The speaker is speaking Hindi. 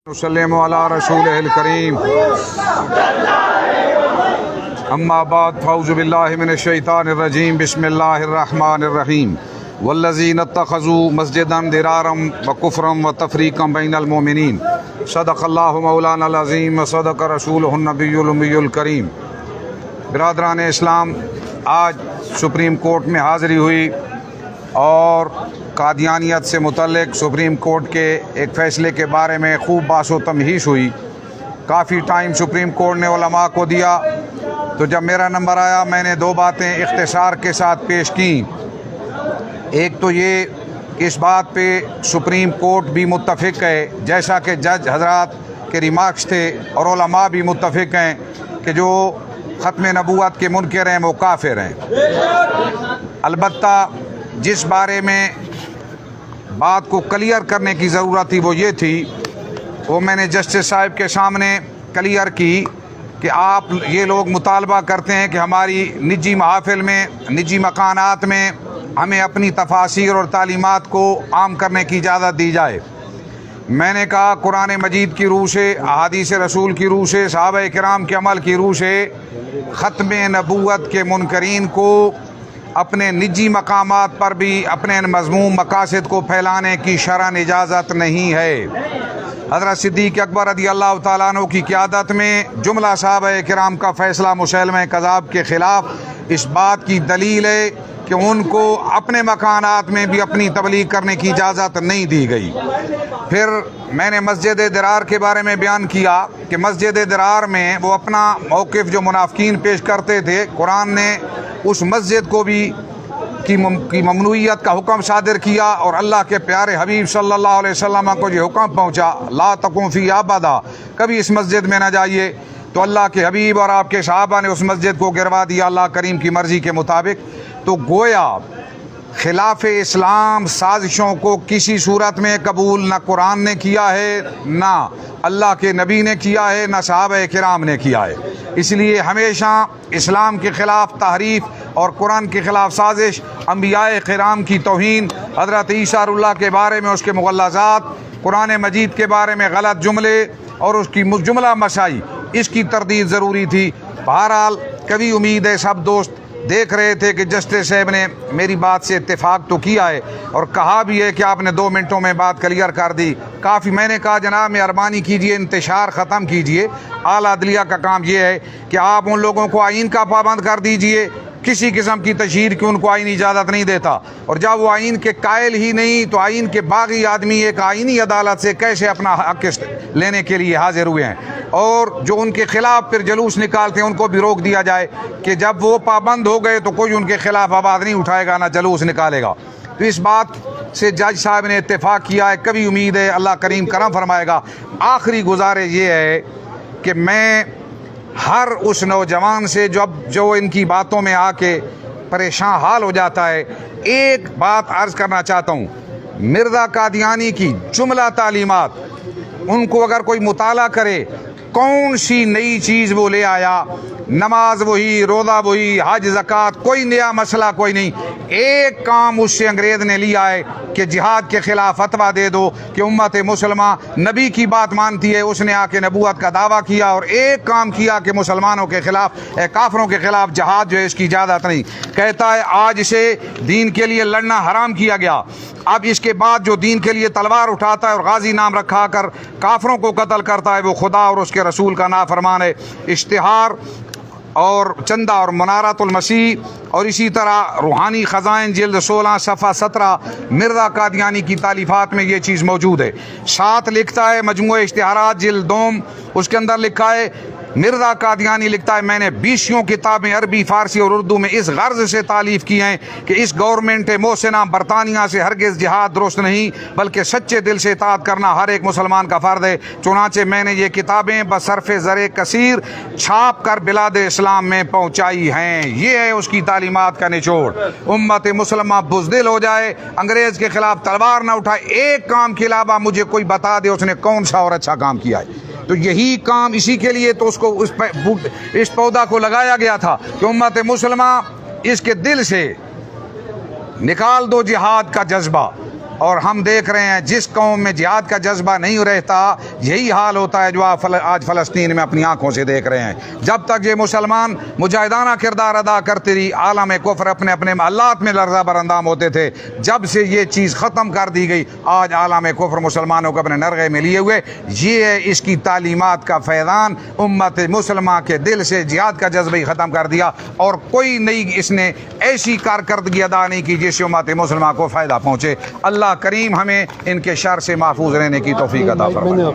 वसल्लम अला रसूलिहिल करीम अम्मा बाद फ़ौज़ु बिल्लाहि मिनश शैतानिर रजीम बिस्मिल्लाहिर रहमानिर रहीम वल्लज़ीना इत्तख़ज़ू मस्जिदन दिरारम व कुफ़रम व तफ़रीक़म बैनल मोमिनीन सदक़ल्लाहु मौलानाल अज़ीम व सदक़ रसूलुहुन नबियुल उम्मियुल करीम। बिरादरान इस्लाम, आज सुप्रीम कोर्ट में हाज़िरी हुई और कादियानियत से मुतल्लिक़ सुप्रीम कोर्ट के एक फ़ैसले के बारे में खूब बासो तमहीश हुई। काफ़ी टाइम सुप्रीम कोर्ट ने उलमा को दिया, तो जब मेरा नंबर आया मैंने दो बातें इख्तिसार के साथ पेश की। एक तो ये, इस बात पे सुप्रीम कोर्ट भी मुत्तफ़िक़ है, जैसा कि जज हज़रात के रिमार्क्स थे, और उलमा भी मुत्तफ़िक़ हैं कि जो ख़त्म नबूवत के मुनकर हैं वो काफिर हैं। अलबत्ता जिस बारे में बात को क्लियर करने की ज़रूरत थी वो ये थी, वो मैंने जस्टिस साहब के सामने क्लियर की कि आप ये लोग मुतालबा करते हैं कि हमारी निजी महफ़िल में, निजी मकानात में हमें अपनी तफासिर और तालीमात को आम करने की इजाज़त दी जाए। मैंने कहा कुरान मजीद की रूह से, अहादीस रसूल की रूह से, सहाबा किराम के अमल की रूह से ख़त्म नबूवत के मुनकरीन को अपने निजी मकामात पर भी अपने मज़मूम मकासद को फैलाने की शरअन इजाज़त नहीं है। हज़रत सिद्दीक़ अकबर रज़ियल्लाहु ताला अन्हु की क़यादत में जुमला सहाबा किराम का फ़ैसला मुसैलमा कज़्ज़ाब के ख़िलाफ़ इस बात की दलील है कि उनको अपने मकानात में भी अपनी तबलीग करने की इजाज़त नहीं दी गई। फिर मैंने मस्जिद दिरार के बारे में बयान किया कि मस्जिद दिरार में वो अपना मौक़िफ़ जो मुनाफ़िकीन पेश करते थे, कुरान ने उस मस्जिद को भी की ममनूइयत का हुक्म सादिर किया, और अल्लाह के प्यारे हबीब सल्लल्लाहु अलैहि वसल्लम को ये हुक्म पहुँचा, ला तकुम फ़ी अबदा, कभी इस मस्जिद में न जाइए। तो अल्लाह के हबीब और आपके सहाबा ने उस मस्जिद को गिरवा दिया अल्लाह करीम की मर्ज़ी के मुताबिक। तो गोया खिलाफ इस्लाम साजिशों को किसी सूरत में कबूल न कुरान ने किया है, ना अल्लाह के नबी ने किया है, ना सहाबा किराम ने किया है। इसलिए हमेशा इस्लाम के ख़िलाफ़ तहरीफ और कुरान के ख़िलाफ़ साजिश, अम्बियाए किराम की तौहीन, हज़रत ईसा रुल्लाह के बारे में उसके मुग़ल्लज़ात, कुरान मजीद के बारे में गलत जुमले और उसकी जुमला मसाई, इसकी तरदीद ज़रूरी थी। बहरहाल कभी उम्मीद है सब दोस्त देख रहे थे कि जस्टिस साहब ने मेरी बात से इत्तेफाक तो किया है और कहा भी है कि आपने 2 मिनटों में बात क्लियर कर दी। काफ़ी मैंने कहा जनाब मेहरबानी कीजिए, इंतशार ख़त्म कीजिए। आला अदलिया का काम ये है कि आप उन लोगों को आइन का पाबंद कर दीजिए, किसी किस्म की तशहीर की उनको आइन इजाज़त नहीं देता, और जब वो आइन के कायल ही नहीं तो आइन के बागी आदमी एक आइनी अदालत से कैसे अपना हक़ लेने के लिए हाजिर हुए हैं। और जो उनके ख़िलाफ़ फिर जलूस निकालते हैं उनको भी रोक दिया जाए कि जब वो पाबंद हो गए तो कोई उनके ख़िलाफ़ आवाज़ नहीं उठाएगा, ना जलूस निकालेगा। तो इस बात से जज साहब ने इत्तेफाक किया है। कभी उम्मीद है अल्लाह करीम करम फरमाएगा। आखिरी गुजारिश ये है कि मैं हर उस नौजवान से जो इनकी बातों में आके परेशान हाल हो जाता है, एक बात अर्ज़ करना चाहता हूँ। मिर्ज़ा कादियानी की जुमला तालीमात उनको अगर कोई मुताला करे, कौन सी नई चीज़ वो ले आया, नमाज वही, रोज़ा वही, हज ज़कात, कोई नया मसला कोई नहीं। एक काम उससे अंग्रेज़ ने लिया है कि जिहाद के ख़िलाफ़ फतवा दे दो कि उम्मत मुसलमा नबी की बात मानती है, उसने आके नबूवत का दावा किया, और एक काम किया कि मुसलमानों के ख़िलाफ़, काफिरों के ख़िलाफ़ जिहाद जो है इसकी इजाज़त नहीं। कहता है आज इसे दीन के लिए लड़ना हराम किया गया, अब इसके बाद जो दीन के लिए तलवार उठाता है और गाजी नाम रखा कर काफिरों को कत्ल करता है वो खुदा और उसके रसूल का नाफरमान है। इश्तिहार और चंदा और मुनारतुल मसीह और इसी तरह रूहानी ख़ज़ाइन जिल्द 16 सफ़ा 17 मिर्ज़ा कादियानी की तालीफ़ात में ये चीज़ मौजूद है। साथ लिखता है मजमूए इश्तिहारात जिल्द 2, उसके अंदर लिखा है मिर्ज़ा कादियानी लिखता है मैंने 20 किताबें अरबी, फ़ारसी और उर्दू में इस गर्ज़ से तालीफ़ की हैं कि इस गवर्नमेंट मोहसिना बरतानिया से हरगिज़ जिहाद दुरुस्त नहीं, बल्कि सच्चे दिल से इताअत करना हर एक मुसलमान का फ़र्ज़ है। चुनांचे मैंने ये किताबें बसरफ़े ज़रे कसीर छाप कर बिलाद इस्लाम में पहुँचाई हैं। ये है उसकी तालीमात का निचोड़। उम्मत मुसलमा बुज़दिल हो जाए, अंग्रेज़ के ख़िलाफ़ तलवार ना उठाए, एक काम के अलावा मुझे कोई बता दे उसने कौन सा और अच्छा काम किया है। तो यही काम, इसी के लिए तो उसको इस पौधा को लगाया गया था कि उम्मत मुसलमा इसके दिल से निकाल दो जिहाद का जज्बा और हम देख रहे हैं जिस कौम में जिहाद का जज्बा नहीं रहता, यही हाल होता है जो आप आज फ़लस्तीन में अपनी आंखों से देख रहे हैं। जब तक ये मुसलमान मुजाहिदाना किरदार अदा करते रही, आलम कुफ्र अपने अपने हालात में लर्जा बरंदाम होते थे। जब से ये चीज़ ख़त्म कर दी गई, आज आलम कुफ्र मुसलमानों को अपने नरगे में लिए हुए। ये है इसकी तालीमात का फैज़ान। उम्मत मुसलमान के दिल से जिहाद का जज्बा ही ख़त्म कर दिया और कोई नई इसने ऐसी कारकर्दगी अदा नहीं की जिससे उम्मत मुसलमान को फ़ायदा पहुँचे। अल्लाह करीम हमें इनके शर से महफूज रहने की तौफीक अता फरमाए।